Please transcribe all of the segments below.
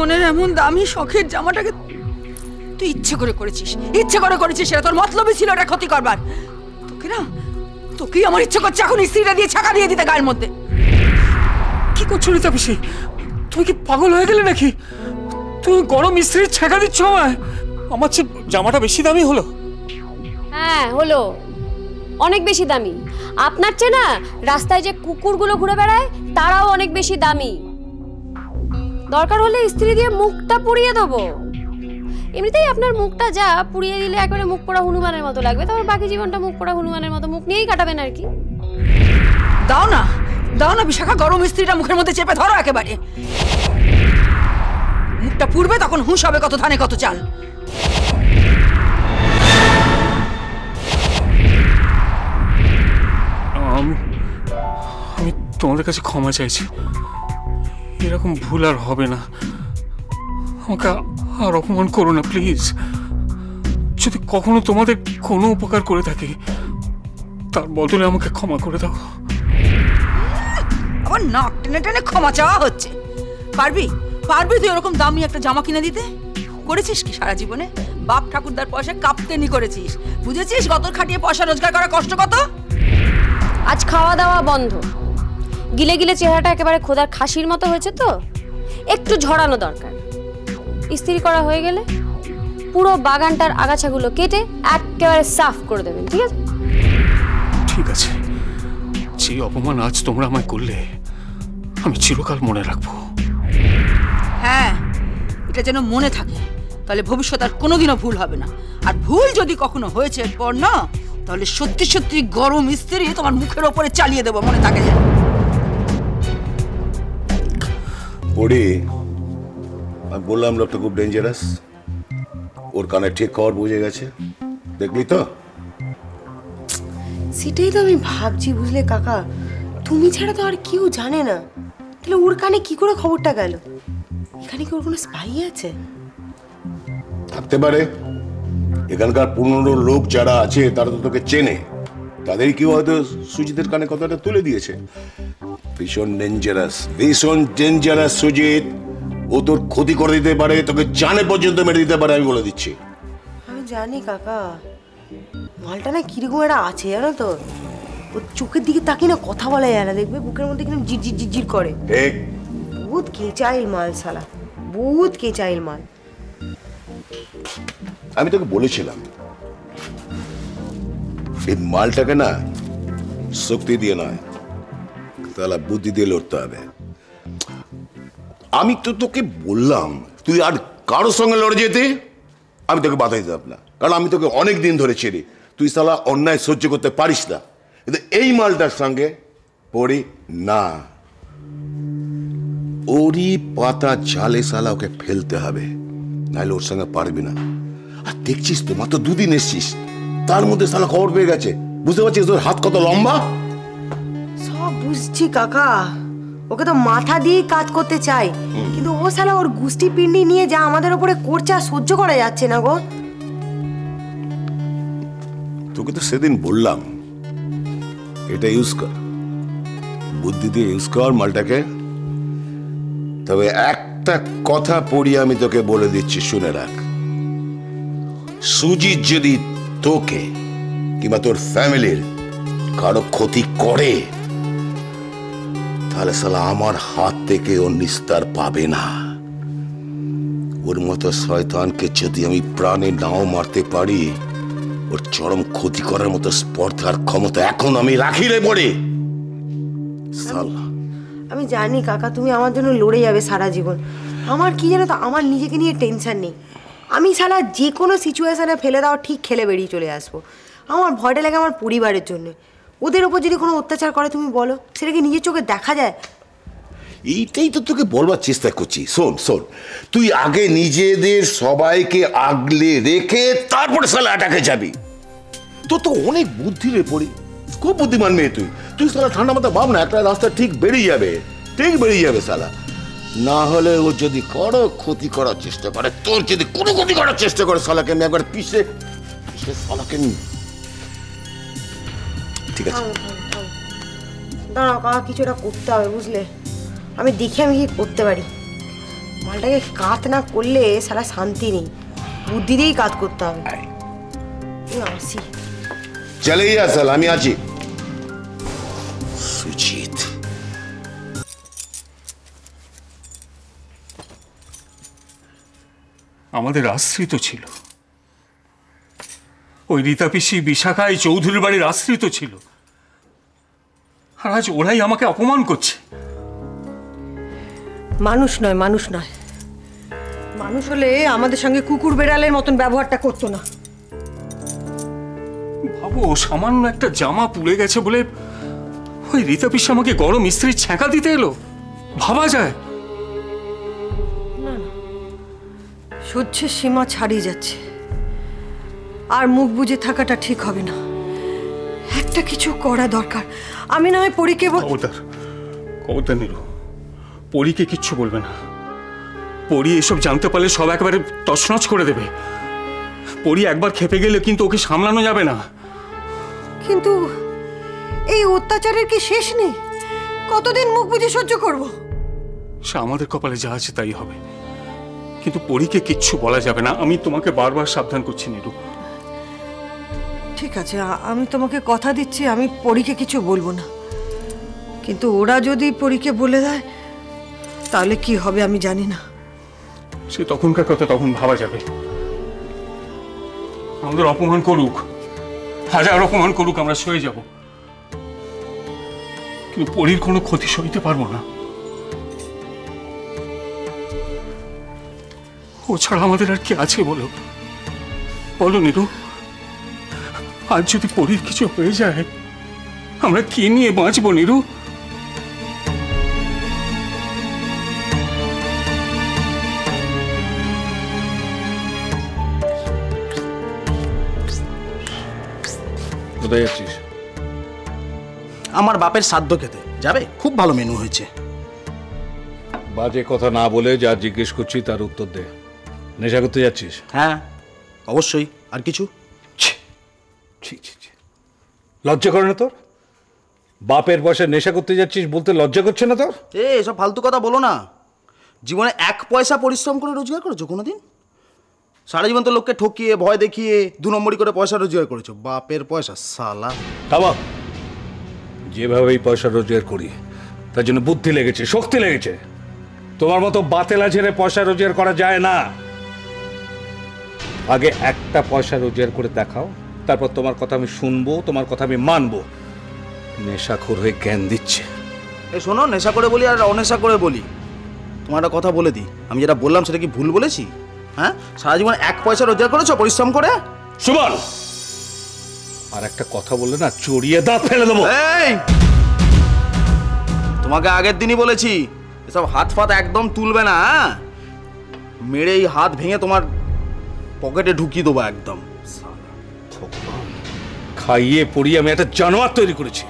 জীবনের এমন দামি শখের জামাটাকে তুই ইচ্ছে করে করেছিস, সেটা তোর মতলবই ছিল এটা ক্ষতি করবার। তোকে আমার ইচ্ছে করছে এখন স্ত্রীটা দিয়ে ছাকা দিয়ে দিতে গায়ের মধ্যে। কি করছো রীতা পিসি? তুমি কি পাগল হয়ে গেলে নাকি? তুমি গরম স্ত্রীর ছাকা দিচ্ছ আমায়? আমার চেয়ে জামাটা বেশি দামি হলো? হ্যাঁ হলো, অনেক বেশি দামি। আপনার চেয়ে না রাস্তায় যে কুকুরগুলো ঘুরে বেড়ায় তারাও অনেক বেশি দামি। দরকার হলে স্ত্রী দিয়ে মুখটা পুড়িয়ে দেবো। এমনিতেই আপনার মুখটা যা, পুড়িয়ে দিলে একবারে মুখ পোড়া হনুমানের মতো লাগবে, তারপর বাকি জীবনটা মুখ পোড়া হনুমানের মতো মুখ নিয়েই কাটাবেন আর কি। দাও না বিশাখা, গরম স্ত্রীটা মুখের মধ্যে চেপে ধরো একেবারে। মুখটা পুড়বে তখন হুঁশ হবে কত ধানে কত চাল। আমি তোমাদের কাছে ক্ষমা চাইছি, এরকম ভুল আর হবে না। আমাকে আর অপমান করো না প্লিজ। যদি কখনো তোমাদের কোনো উপকার করে থাকি তার বদলে আমাকে ক্ষমা করে দাও। আবার নাক টেনে টেনে ক্ষমা চাওয়া হচ্ছে। পারবি তুই এরকম দামি একটা জামা কিনে দিতে? করেছিস কি সারা জীবনে? বাপ ঠাকুরদার পয়সা কাঁপতেনি করেছিস, বুঝেছিস গতর খাটিয়ে পয়সা রোজগার করা কষ্ট কত? আজ খাওয়া দাওয়া বন্ধ, গিলে গিলে চেহারাটা একেবারে খোদার খাসির মতো হয়েছে, তো একটু ঝরানো দরকার। ইস্ত্রি করা হয়ে গেলে পুরো বাগানটার আগাছাগুলো কেটে একেবারে সাফ করে দেবেন, ঠিক আছে? ঠিক আছে, যে অপমান আজ তোমরা আমায় করলে আমি চিরকাল মনে রাখবো। হ্যাঁ, এটা যেন মনে থাকে, তাহলে ভবিষ্যৎ আর কোনোদিনও ভুল হবে না। আর ভুল যদি কখনো হয়েছে এরপর না, তাহলে সত্যি সত্যি গরম ইস্ত্রি তোমার মুখের ওপরে চালিয়ে দেবো, মনে থাকে যেন। পড়ি আমি বললাম লোকটা খুব ডেঞ্জারাস, ওর কানে ঠিক খবর বুঝে গেছে, দেখলি তো? সেটাই তো আমি ভাবছি, বুঝলে কাকা, তুমি ছাড়া তো আর কেউ জানে না, তাহলে ওর কানে কি করে খবরটা গেল? এখানে কি ওর কোনো স্পাই আছে? থাকতে পারে, এখানকার পুরনো লোক যারা আছে তারা তো তোকে চেনে, তাদের কি হয়তো সুজিতের কানে কথাটা তুলে দিয়েছে। ভীষণ ডেঞ্জারাস সুজিত, ও তোর ক্ষতি করে দিতে পারে, তোকে জানে পর্যন্ত মেরে দিতে পারে, আমি বলে দিচ্ছি। আমি জানি কাকা, মালটা না কিরকম একটা আছে জানো তো, ওর চোখের দিকে তাকিয়ে না কথা বলা যায় না, দেখবে বুকের মধ্যে কিরকম জিরজির করে। বহুত কেচাইল মাল শালা, বহুত কেচাইল মাল। আমি তোকে বলেছিলাম এই মালটাকে না শক্তি দিয়ে নয়, তাহলে বুদ্ধি দিয়ে লড়তে হবে। আমি তো তোকে বললাম তুই আর কারোর সঙ্গে লড়ে যেতে, আমি তোকে বাধা দিতাম না, কারণ আমি তোকে অনেক দিন ধরে ছেড়ে, তুই শালা অন্যায় সহ্য করতে পারিস না। কিন্তু এই মালটার সঙ্গে পড়ি না, ওরই পাতা জালে শালা ওকে ফেলতে হবে, নাহলে ওর সঙ্গে পারবি না। আর দেখছিস তো মাত্র দুদিন এসছিস, তার মধ্যে শালা খবর পেয়ে গেছে, বুঝতে পারছিস তোর হাত কত লম্বা? সব বুঝছি কাকা, ওকে তো মাথা দিয়ে কাজ করতে চাই, কিন্তু ও শালা ওর গুষ্টি পিন্ডি নিয়ে যা আমাদের উপরে করছে আর সহ্য করা যাচ্ছে না গো। তোকে তো সেদিন বললাম এটা ইউজ কর, বুদ্ধি দিয়ে ইউজ কর মালটাকে। তবে একটা কথা পড়ি আমি তোকে বলে দিচ্ছি, শুনে রাখ, সুজিত যদি তোকে কিংবা তোর ফ্যামিলির কারো ক্ষতি করে, তাহলে শালা আমার হাত থেকে ও নিস্তার পাবে না। ওর মতো শয়তানকে যদি আমি প্রাণে নাও মারতে পারি, ওর চরম ক্ষতি করার মতো স্পর্ধার ক্ষমতা এখন আমি রাখি রে পড়ে। আমি জানি কাকা তুমি আমার জন্য লড়ে যাবে সারা জীবন, আমার কি জানো তো, আমার নিজেকে নিয়ে টেনশন নেই, আমি শালা যে কোনো সিচুয়েশনে ফেলে দাও ঠিক খেলে বেরিয়ে চলে আসবো। আমার ভয়টা লাগে আমার পরিবারের জন্য, ওদের ওপর যদি কোনো অত্যাচার করে তুমি বলো, সেটা কি নিজের চোখে দেখা যায়? এইটাই তো তোকে বলবার চেষ্টা করছি। শোন, তুই আগে নিজেদের সবাইকে আগলে রেখে তারপরে শালা আটাকে যাবি। তোর তো অনেক বুদ্ধি রে পড়ি, খুব বুদ্ধিমান মেয়ে তুই শালা ঠান্ডা মাথা ভাব না, একটা রাস্তা ঠিক বেরিয়ে যাবে শালা। না হলে ও যদি কারো ক্ষতি করার চেষ্টা করে, তোর যদি কোনো ক্ষতি করার চেষ্টা করে, শালাকে আমি একবার পিষে শালাকে ঠিক আছে। দাঁড়াও কাকা, কিছু একটা করতে হবে বুঝলে, আমি দেখি আমি কি করতে পারি। মালটাকে কাত না করলে সারা শান্তি নেই, বুদ্ধি দিয়েই কাজ করতে হবে। আসি, চলে যা সাল, আমি আছি। সুজিত, আমাদের আশ্রিত ছিল, ওই রীতা পিসি, বিশাখা, এই চৌধুরীর বাড়ির আশ্রিত ছিল, আর আজ ওরাই আমাকে অপমান করছে। মানুষ নয়, মানুষ নয়, মানুষ হলে আমাদের সঙ্গে কুকুর বেড়ালের মতন ব্যবহারটা করতো না। ভাবো, সামান্য একটা জামা পুড়ে গেছে বলে ওই রীতা পিসি আমাকে গরম ইস্ত্রির ছ্যাঁকা দিতে এলো? ভাবা যায়? সহ্যের সীমা ছাড়িয়ে যাচ্ছে, আর মুখ বুজে থাকাটা ঠিক হবে না, একটা কিছু করা দরকার। আমি না হয় পরীকে খবরদার নিরু, পরীকে কিচ্ছু বলবে না। পরী এসব জানতে পারলে সব একেবারে তছনছ করে দেবে। পরী একবার খেপে গেলে কিন্তু ওকে সামলানো যাবে না। কিন্তু এই অত্যাচারের কি শেষ নেই? কতদিন মুখ বুজে সহ্য করব? সে আমাদের কপালে যা আছে তাই হবে, কিন্তু পরীকে কিচ্ছু বলা যাবে না। আমি তোমাকে বারবার সাবধান করছি নিরু। ঠিক আছে, আমি তোমাকে কথা দিচ্ছি, আমি পরীকে কিছু বলবো না, কিন্তু ওরা যদি পরীকে বলে দেয় তাহলে কি হবে আমি জানি না। সে তখনকার কথা তখন ভাবা যাবে। আমাদের অপমান করুক, হাজার অপমান করুক, আমরা সয়ে যাব, কিন্তু পরীর কোনো ক্ষতি সইতে পারবো না। ও ছাড়া আমাদের আর কি আছে বলো? বলো নিরু, আজ যদি পরীর কিছু হয়ে যায় আমরা কি নিয়ে বাঁচবো নিরু? কোথায় যাচ্ছিস? আমার বাপের শ্রাদ্ধ খেতে যাবে, খুব ভালো মেনু হয়েছে। বাজে কথা না বলে যা জিজ্ঞেস করছি তার উত্তর দে। নেশা করতে যাচ্ছিস? হ্যাঁ অবশ্যই। আর কিছু? লজ্জা করে না তোর? বাপের পয়সা নেশা করতে যাচ্ছিস বলতে লজ্জা করছে না তোর? এসব ফালতু কথা বলো না। জীবনে এক পয়সা পরিশ্রম করে রোজগার করেছো কোনোদিন? সারা জীবন তো লোককে ঠকিয়ে, ভয় দেখিয়ে, 2 নম্বরই করে পয়সা রোজগার করেছো। বাপের পয়সা সালা। থামো। যেভাবেই পয়সা রোজগার করি তার জন্য বুদ্ধি লেগেছে, শক্তি লেগেছে। তোমার মতো বাতেলা ছেড়ে পয়সা রোজগার করা যায় না। আগে একটা পয়সা রোজগার করে দেখাও, তারপর তোমার কথা আমি শুনবো, তোমার কথা আমি মানবো। নেশাখোর হয়ে জ্ঞান দিচ্ছে। শোনো, নেশা করে বলি আর অনেশা করে বলি, তোমার একটা কথা বলে দিই, আমি যেটা বললাম সেটা কি ভুল বলেছি? হ্যাঁ, সারা জীবন এক পয়সা রোজগার করেছো পরিশ্রম করে? সুবল, আর একটা কথা বললে না চড়িয়ে দাঁত ফেলে দেবো। এই, তোমাকে আগের দিনই বলেছি এসব হাত ফাত একদম তুলবে না। মেরে এই হাত ভেঙে তোমার পকেটে ঢুকিয়ে দেবো একদম। খাইয়ে পড়িয়ে আমি একটা জানোয়ার তৈরি করেছি।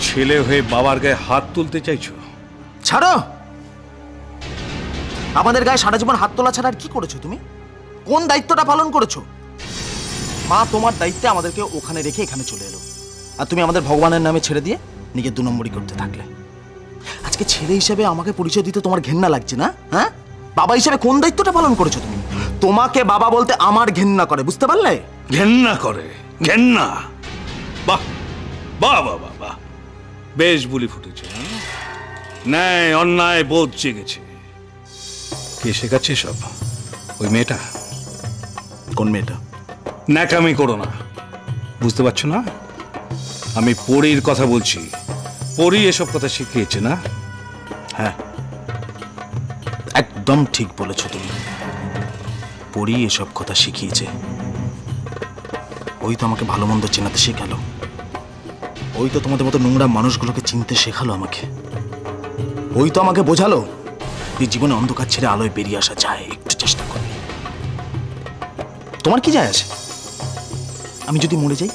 ছেলে হয়ে বাবার গায়ে হাত তুলতে চাইছো? ছাড়ো। আমাদের গায়ে সারা জীবন হাত তোলা ছাড়া আর কি করেছো তুমি? কোন দায়িত্বটা পালন করেছো? মা তোমার দায়িত্বে আমাদেরকে ওখানে রেখে এখানে চলে এলো, আর তুমি আমাদের ভগবানের নামে ছেড়ে দিয়ে নিজের 2 নম্বরই করতে থাকলে। আজকে ছেলে হিসেবে আমাকে পরিচয় দিতে তোমার ঘেন্না লাগছে না? হ্যাঁ, বাবা হিসেবে কোন দায়িত্বটা পালন করেছো তুমি? তোমাকে বাবা বলতে আমার ঘেন্না করে, বুঝতে পারলে? ঘেন্না করে? ঘেন্না? বাহ বাহ বাহ বাহ বাহ, বেশ বুলি ফুটেছে। ন্যায় অন্যায় বোধ জেগেছে। কে শেখাচ্ছে সব? ওই মেয়েটা? কোন মেয়েটা? ন্যাকামি করো না, বুঝতে পারছো না? আমি পরীর কথা বলছি। পরী এসব কথা শিখিয়েছে না? হ্যাঁ, একদম ঠিক বলেছো তুমি। পরী এসব কথা শিখিয়েছে। ওই তো আমাকে ভালো মন্দ চেনাতে শেখালো। ওই তো তোমাদের মতো নোংরা মানুষগুলোকে চিনতে শেখালো আমাকে। ওই তো আমাকে বোঝালো যে জীবনে অন্ধকার ছেড়ে আলোয় বেরিয়ে আসা যায়, একটু চেষ্টা করলে। তোমার কি যায় আসে? আমি যদি মরে যাই,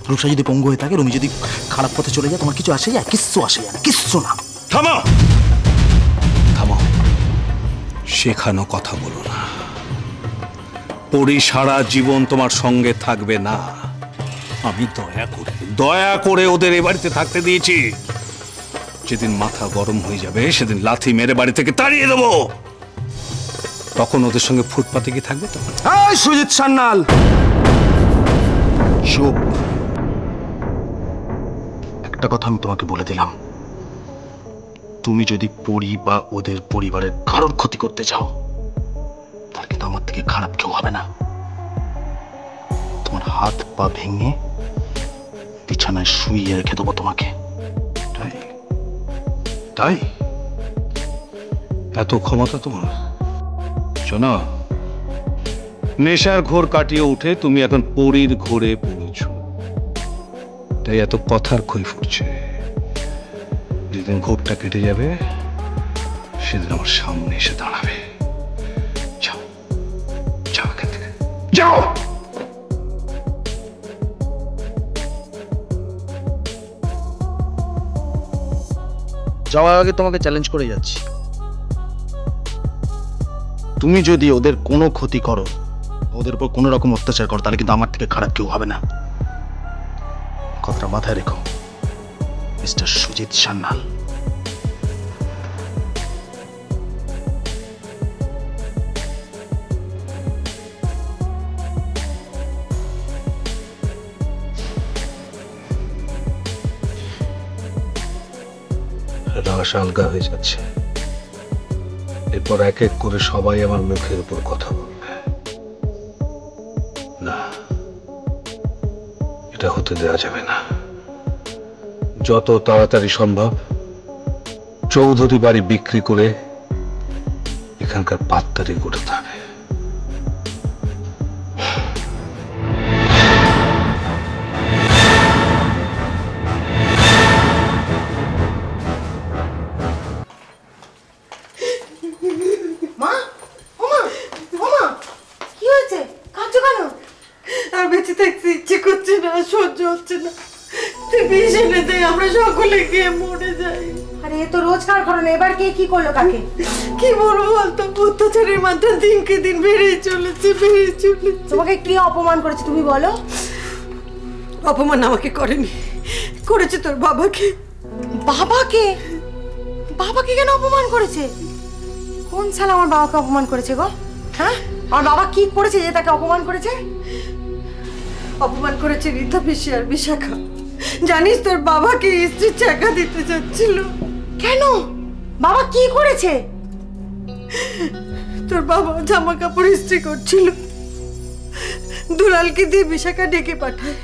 রূপসা যদি পঙ্গু হয়ে থাকে, রুমি যদি খারাপ পথে চলে যায়, তোমার কিছু আসে যায়? কিচ্ছু আসে যায় না, কিচ্ছু না। থামো থামো, শেখানো কথা বলো না। পরী সারা জীবন তোমার সঙ্গে থাকবে না। আমি দয়া করে ওদের এ বাড়িতে থাকতে দিয়েছি। যেদিন মাথা গরম হয়ে যাবে সেদিন লাথি মেরে বাড়ি থেকে তাড়িয়ে দেবো। তখন ওদের সঙ্গে ফুটপাতে কি থাকবে তো? সুজিত সান্যাল, চুপ। একটা কথা আমি তোমাকে বলে দিলাম, তুমি যদি পরি বা ওদের পরিবারের কারোর ক্ষতি করতে চাও তাহলে কিন্তু আমার থেকে খারাপ কেউ হবে না। তোমার হাত পা ভেঙে বিছানায় শুইয়ে রেখে দেবো তোমাকে। তাই তাই এত ক্ষমতা তোমার? শোনো, নেশার ঘোর কাটিয়ে উঠে তুমি এখন পরীর ঘোরে পড়েছ, তাই এত কথার খই ফুটছে। যেদিন ঘোরটা কেটে যাবে সেদিন আমার সামনে এসে দাঁড়াবে। যাও যাও এখান থেকে, যাও। যাওয়ার আগে তোমাকে চ্যালেঞ্জ করে যাচ্ছি, তুমি যদি ওদের কোনো ক্ষতি করো, ওদের উপর কোনো রকম অত্যাচার করো, তাহলে কিন্তু আমার থেকে খারাপ কেউ হবে না। কথাটা মাথায় রেখো, মিস্টার সুজিত সান্যাল। রাশ আলগা হয়ে যাচ্ছে, এরপর এক এক করে সবাই আমার মুখের উপর কথা বলবে। না, এটা হতে দেওয়া যাবে না। যত তাড়াতাড়ি সম্ভব চৌধুরী বাড়ি বিক্রি করে এখানকার পাত্তারি গোটাতে হবে। বেঁচে থাকতে ইচ্ছে করছে না, সহ্য হচ্ছে না। তুই বিষ এনে দে, আমরা সকলে গিয়ে মরে যাই। আরে এ তো রোজকার ঘটনা, এবার কে কি করলো কাকে? কি বলবো বলতো, অত্যাচারের মাত্রা দিনকে দিন বেড়েই চলেছে, বেড়েই চলেছে। তোমাকে কে অপমান করেছে তুমি বলো? অপমান আমাকে করেনি, করেছে তোর বাবাকে। বাবাকে? বাবাকে কেন অপমান করেছে? কোন শালা আমার বাবাকে অপমান করেছে গো? হ্যাঁ, আমার বাবা কি করেছে যে তাকে অপমান করেছে? অপমান করেছে রীতা পিসি আর বিশাখা। জানিস তোর বাবাকে স্ত্রী চাকা দিতে যাচ্ছিল। কেন? বাবা কি করেছে? তোর বাবা জামা কাপড় ইস্ত্রি করছিল, দুলালকে দিয়ে বিশাখা ডেকে পাঠায়।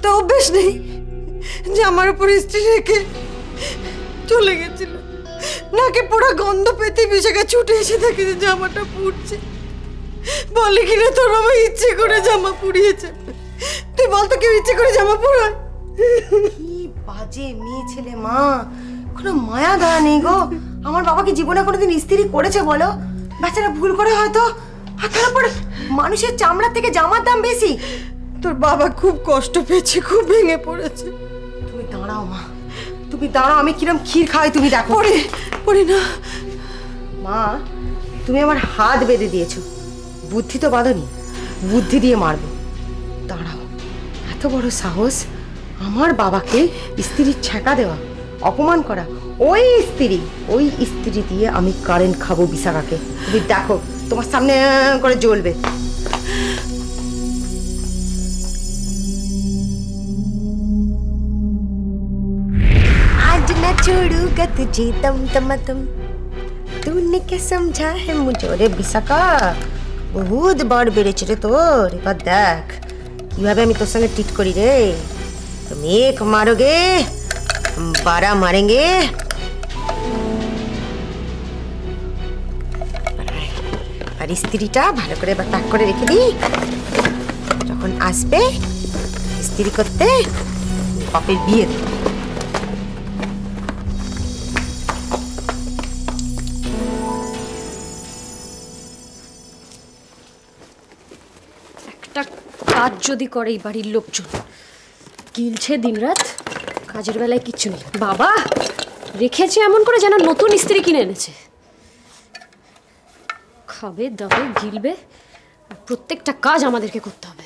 তা অভ্যেস নেই, জামার উপর ইস্ত্রি রেখে চলে গেছিল। নাকে পোড়া গন্ধ পেতে বিশাখা ছুটে এসে থাকে যে জামাটা পুড়ছে। বলে কিনা তোর বাবা ইচ্ছে করে জামা পুড়িয়েছে। তুই বলতো কেউ ইচ্ছে করে জামা পোড়ায়? কি বাজে মেয়ে ছেলে মা, কোনো মায়া দয়া নেই গো। আমার বাবাকে জীবনে কোনোদিন ইস্ত্রি করেছে বলো? বাচ্চারা ভুল করে হয়তো। আর তারপর মানুষের চামড়ার থেকে জামার দাম বেশি। তোর বাবা খুব কষ্ট পেয়েছে, খুব ভেঙে পড়েছে। তুমি দাঁড়াও মা, তুমি দাঁড়াও, আমি কিরম ক্ষীর খাই তুমি দেখো। পড়ে না মা, তুমি আমার হাত বেঁধে দিয়েছো, বুদ্ধি তো বাঁধনি, বুদ্ধি দিয়ে মারবো। দাঁড়াও, এত বড় সাহস আমার বাবাকে স্ত্রীর ছ্যাঁকা দেওয়া, অপমান করা। ওই স্ত্রী দিয়ে আমি কারেন্ট খাবো বিশাখাকে। তুমি দেখো, তোমার সামনে করে জ্বলবে। आज न छोड़ूंगा तुझे दम दम दम, तूने क्या समझा है मुझे? रे বিশাখা, বহুত বড় বেড়েছে রে তোর। এবার দেখ কিভাবে আমি তোর সঙ্গে ট্রিট করি রে। तुम एक मारोगे, हम 12 मारेंगे। আর স্ত্রীটা ভালো করে প্যাক করে রেখে দিই, যখন আসবে স্ত্রী করতে বাপের বিয়ে দেব। একটা কাজ যদি করে এই বাড়ির লোকজন, গিলছে দিনরাত, কাজের বেলায় কিচ্ছু নেই। বাবা রেখেছে এমন করে যেন নতুন স্ত্রী কিনে এনেছে। খাবে দাবে গিলবে, প্রত্যেকটা কাজ আমাদেরকে করতে হবে।